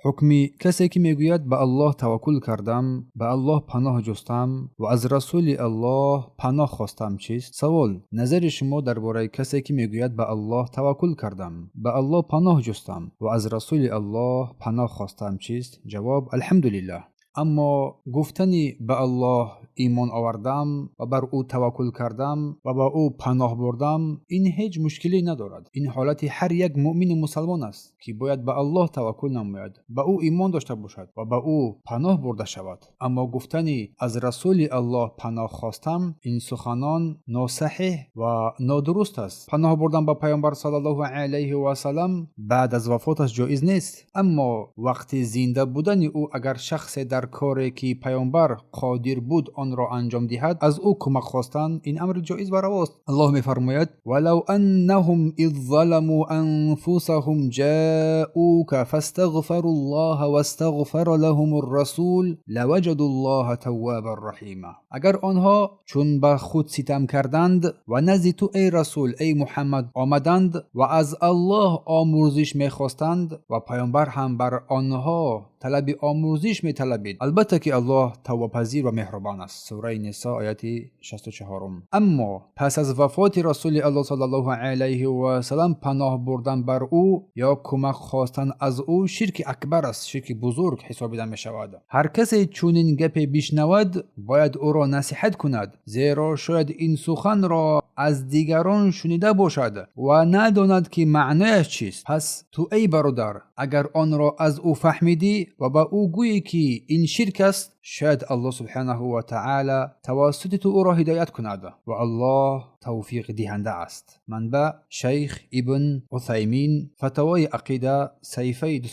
حکمی کسی که میگوید به الله توکل کردم، به الله پناه جستم و از رسول الله پناه خواستم چیست؟ سوال: نظر شما درباره کسی که میگوید به الله توکل کردم، به الله پناه جستم و از رسول الله پناه خواستم چیست؟ جواب: الحمدلله. اما گفتنی به الله ایمان آوردم و بر او توکل کردم و با او پناه بردم، این هیچ مشکلی ندارد. این حالت هر یک مؤمن مسلمان است که باید به الله توکل نماید، به او ایمان داشته باشد و به او پناه برده شود. اما گفتنی از رسول الله پناه خواستم، این سخنان ناصحیح و نادرست است. پناه بردن به پیامبر صلی الله علیه و سلم بعد از وفاتش جایز نیست، اما وقتی زنده بودن او اگر شخص در کاری که پیامبر قادر بود آن را انجام دهد از او کمک خواستن، این امر جایز و رواست. الله میفرماید: ولو انهم اذ ظلموا انفسهم جاءوك فاستغفروا الله واستغفر لهم الرسول لوجدوا الله توابا رحیما. اگر آنها چون به خود ستم کردند و نزد تو ای رسول ای محمد آمدند و از الله آمرزش میخواستند و پیامبر هم بر آنها طلب آمرزش میطلبید، البته که الله توبه‌پذیر و مهربان است. سوره نساء آیت 64. اما پس از وفات رسول الله صلی الله علیه و سلم پناه بردن بر او یا کمک خواستن از او شرک اکبر است، شرک بزرگ حسابیده می شود. هر کسی چونین گپی بشنود باید او را نصیحت کند، زیرا شاید این سخن را از دیگران شنیده باشد و نداند که معنیش چیست. پس تو ای برادر اگر آن را از او فهمیدی و با او گویی که این شرک است، شاید الله سبحانه و تعالی توسط تو او را هدایت کند و الله توفیق دهنده است. منبع: شیخ ابن عثیمین، فتاوای عقیده، صفحه 217-218.